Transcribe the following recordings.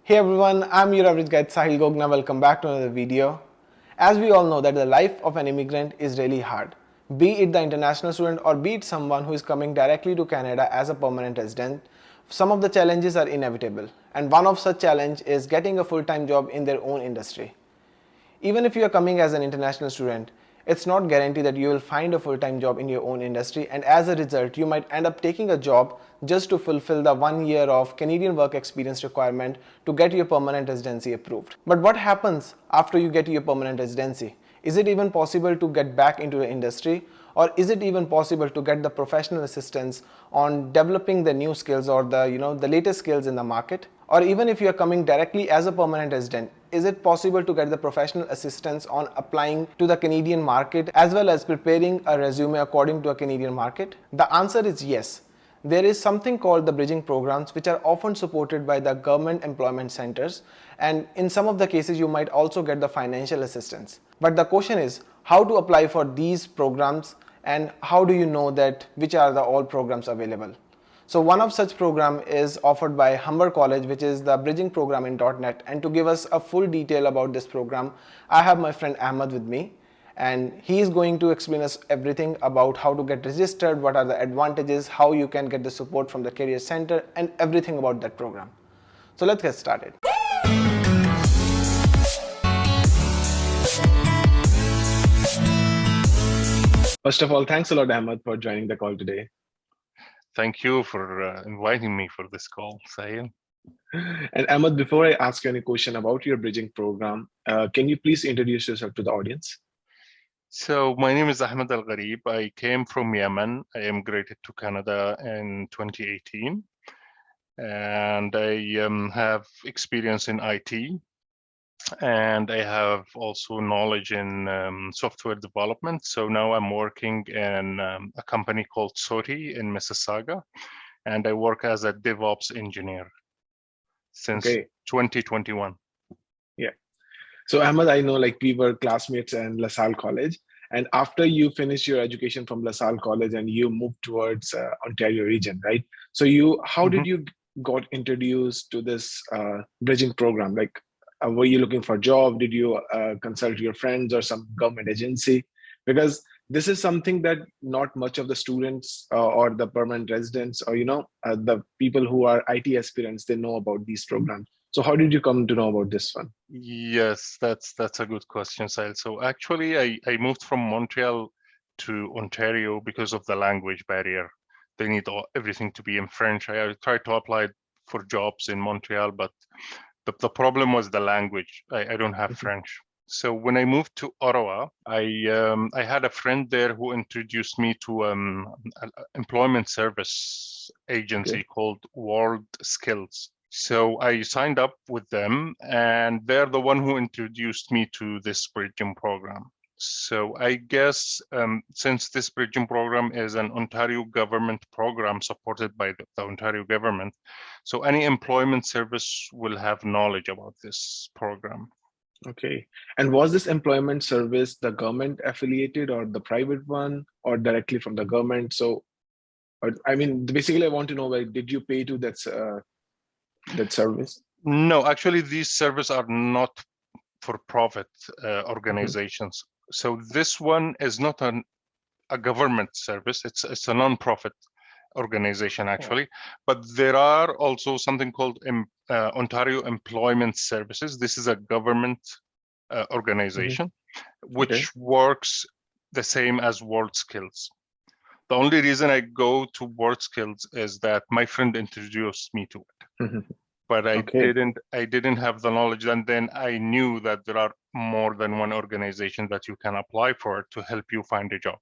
Hey everyone, I'm your average guide Sahil Gogna. Welcome back to another video. As we all know that the life of an immigrant is really hard. Be it the international student or be it someone who is coming directly to Canada as a permanent resident, some of the challenges are inevitable. And one of such challenge is getting a full-time job in their own industry. Even if you are coming as an international student, it's not guaranteed that you will find a full-time job in your own industry, and as a result, you might end up taking a job just to fulfill the 1 year of Canadian work experience requirement to get your permanent residency approved. But what happens after you get your permanent residency? Is it even possible to get back into the industry? Or is it even possible to get the professional assistance on developing the new skills or the latest skills in the market? Or even if you are coming directly as a permanent resident, is it possible to get the professional assistance on applying to the Canadian market as well as preparing a resume according to a Canadian market? The answer is yes. There is something called the bridging programs, which are often supported by the government employment centers, and in some of the cases you might also get the financial assistance. But the question is how to apply for these programs, and how do you know that which are the all programs available? So one of such program is offered by Humber College, which is the bridging program in .NET. And to give us a full detail about this program, I have my friend Ahmed with me, and he is going to explain us everything about how to get registered, what are the advantages, how you can get the support from the career center, and everything about that program. So let's get started. First of all, thanks a lot, Ahmed, for joining the call today. Thank you for inviting me for this call, Sahil. And Ahmed, before I ask you any question about your bridging program, can you please introduce yourself to the audience? So my name is Ahmed Al Gharib. I came from Yemen. I immigrated to Canada in 2018. And I have experience in IT. And I have also knowledge in software development. So now I'm working in a company called Soti in Mississauga. And I work as a DevOps engineer since 2021. Yeah. So Ahmed, I know like we were classmates in LaSalle College, and after you finished your education from LaSalle College and you moved towards Ontario region, right? So how did you got introduced to this bridging program? Like, were you looking for a job? Did you consult your friends or some government agency? Because this is something that not much of the students or the permanent residents or the people who are IT aspirants, they know about these programs. So how did you come to know about this one? Yes, that's a good question, Sahil. So actually, I moved from Montreal to Ontario because of the language barrier. They need everything to be in French. I tried to apply for jobs in Montreal, but the problem was the language. I don't have French. So when I moved to Ottawa, I had a friend there who introduced me to an employment service agency called World Skills. So I signed up with them, and they're the one who introduced me to this bridging program. So I guess since this bridging program is an Ontario government program supported by the Ontario government, so any employment service will have knowledge about this program. Okay. And was this employment service the government affiliated or the private one or directly from the government? So, I mean, basically, I want to know, like, did you pay to that service? No, actually, these services are not for-profit organizations. So this one is not a government service. It's a non-profit organization, actually. But there are also something called Ontario Employment Services. This is a government organization, which works the same as World Skills. The only reason I go to World Skills is that my friend introduced me to it. But I didn't have the knowledge, and then I knew that there are more than one organization that you can apply for to help you find a job.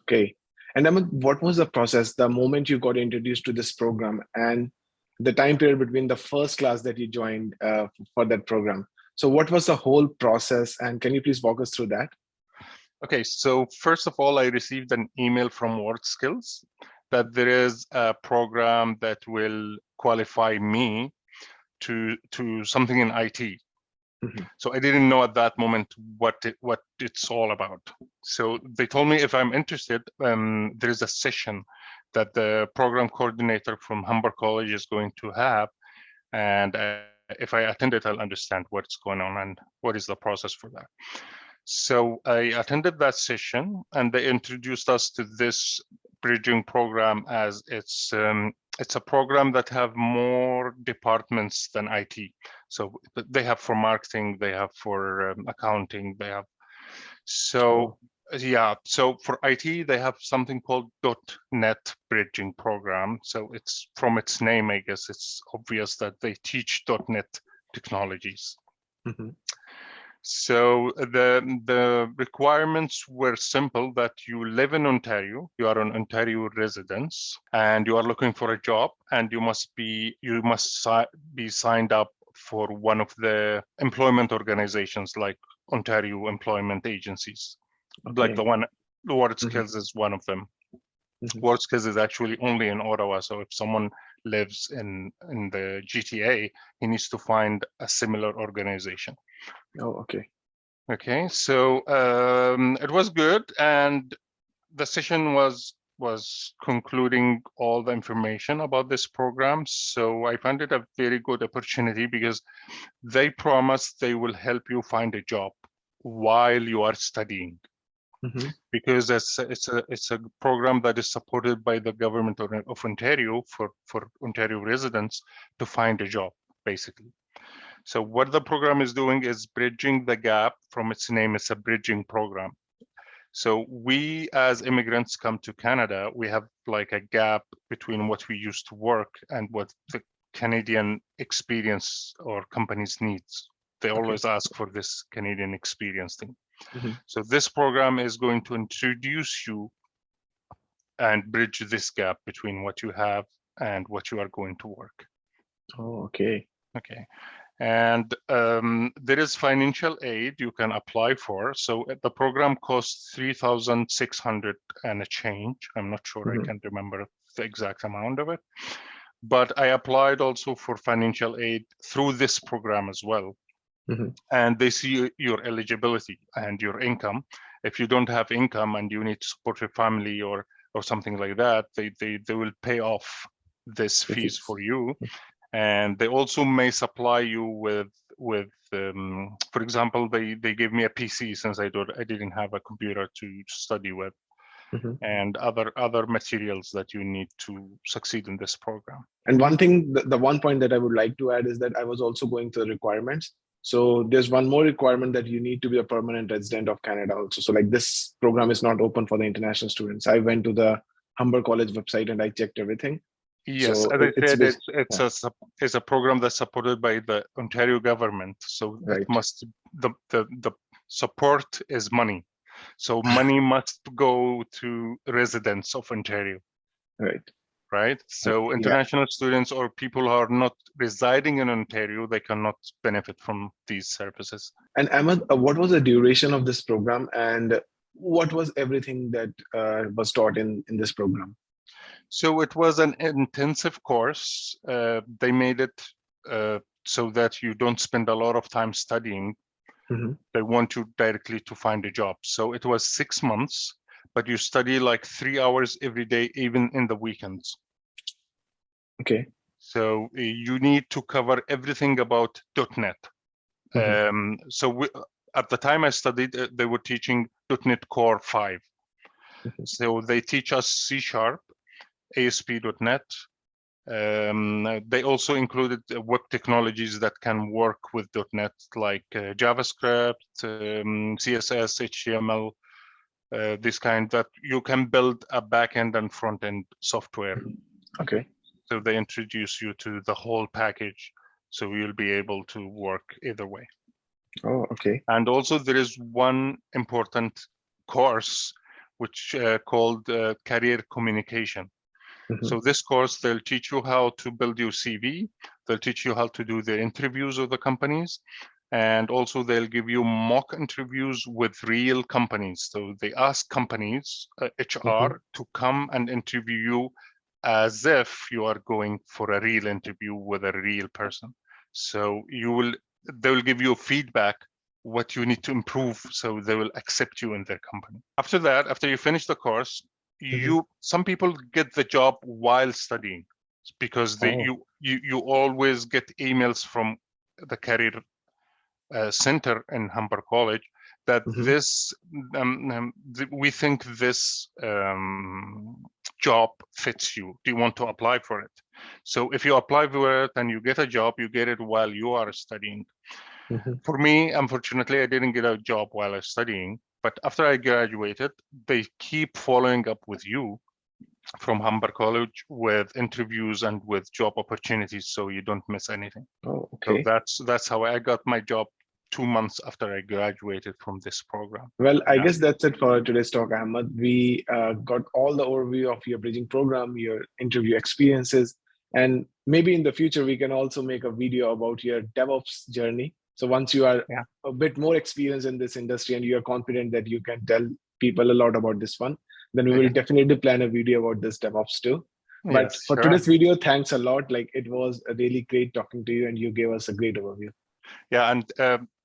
Okay. And then what was the process, the moment you got introduced to this program and the time period between the first class that you joined for that program? So what was the whole process, and can you please walk us through that? Okay, so first of all, I received an email from World Skills that there is a program that will qualify me to something in IT. So I didn't know at that moment what it's all about. So they told me if I'm interested, there is a session that the program coordinator from Humber College is going to have, and I if I attend it, I'll understand what's going on and what is the process for that. So I attended that session, and they introduced us to this bridging program as it's a program that have more departments than IT. So they have for marketing, they have for accounting, they have. So yeah, so for IT, they have something called .NET bridging program. So it's from its name, I guess it's obvious that they teach .NET technologies. Mm-hmm. So the requirements were simple, that you live in Ontario, you are an Ontario resident, and you are looking for a job, and you must be signed up for one of the employment organizations like Ontario employment agencies, like the WorldSkills is one of them. Mm-hmm. WorldSkills is actually only in Ottawa, so if someone lives in the GTA, he needs to find a similar organization. Oh, okay. Okay, so it was good, and the session was concluding all the information about this program. So I found it a very good opportunity because they promise they will help you find a job while you are studying. Mm-hmm. Because it's a program that is supported by the government of Ontario for Ontario residents to find a job, basically. So what the program is doing is bridging the gap. From its name, it's a bridging program. So we as immigrants come to Canada, we have like a gap between what we used to work and what the Canadian experience or companies needs. They always ask for this Canadian experience thing. Mm-hmm. So this program is going to introduce you and bridge this gap between what you have and what you are going to work. Oh, okay. Okay. And there is financial aid you can apply for. So the program costs 3,600 and a change. I'm not sure, Mm-hmm. I can't remember the exact amount of it. But I applied also for financial aid through this program as well. Mm-hmm. And they see your eligibility and your income. If you don't have income and you need to support your family or something like that, they will pay off this fees for you. And they also may supply you with for example, they gave me a PC since I didn't have a computer to study with. Mm-hmm. And other materials that you need to succeed in this program. And one thing, the one point that I would like to add is that I was also going through the requirements. So there's one more requirement, that you need to be a permanent resident of Canada also. So like, this program is not open for the international students. I went to the Humber College website and I checked everything. Yes, So as I said, yeah, it's a program that's supported by the Ontario government. So it right. must, the support is money. So money must go to residents of Ontario. Right. Right. So Yeah. international students or people who are not residing in Ontario, they cannot benefit from these services. And Ahmed, what was the duration of this program, and what was everything that was taught in this program? So it was an intensive course. They made it so that you don't spend a lot of time studying. Mm-hmm. They want you directly to find a job. So it was 6 months, but you study like 3 hours every day, even in the weekends. Okay. So you need to cover everything about .NET. Mm-hmm. So at the time I studied, they were teaching .NET Core 5. Mm-hmm. So they teach us C#, ASP.NET. They also included web technologies that can work with .NET, like JavaScript, CSS, HTML, this kind, that you can build a backend and front-end software. Okay. So they introduce you to the whole package, so you'll be able to work either way. Oh, okay. And also there is one important course which called career communication. Mm-hmm. So this course, they'll teach you how to build your CV. They'll teach you how to do the interviews of the companies. And also they'll give you mock interviews with real companies. So they ask companies, HR, to come and interview you as if you are going for a real interview with a real person. So they will give you feedback what you need to improve, so they will accept you in their company. After that, after you finish the course, some people get the job while studying, because you always get emails from the career center in Humber College, that this we think this job fits you. Do you want to apply for it? So if you apply for it and you get a job, you get it while you are studying. For me, unfortunately, I didn't get a job while I was studying, but after I graduated, they keep following up with you from Humber College with interviews and with job opportunities, so you don't miss anything. Oh, So okay. that's how I got my job 2 months after I graduated from this program. Well, I Yeah. guess that's it for today's talk, Ahmed. We got all the overview of your bridging program, your interview experiences, and maybe in the future we can also make a video about your DevOps journey. So once you are Yeah. a bit more experienced in this industry and you are confident that you can tell people a lot about this one, then we will definitely plan a video about this DevOps too. But Yes, for sure. today's video, thanks a lot. Like, it was a really great talking to you, and you gave us a great overview. Yeah, and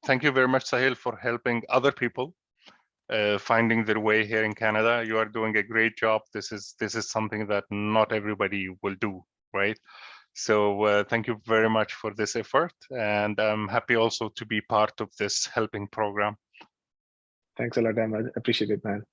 thank you very much, Sahil, for helping other people finding their way here in Canada. You are doing a great job. This is something that not everybody will do, right? So thank you very much for this effort, and I'm happy also to be part of this helping program. Thanks a lot, Ahmed. Appreciate it, man.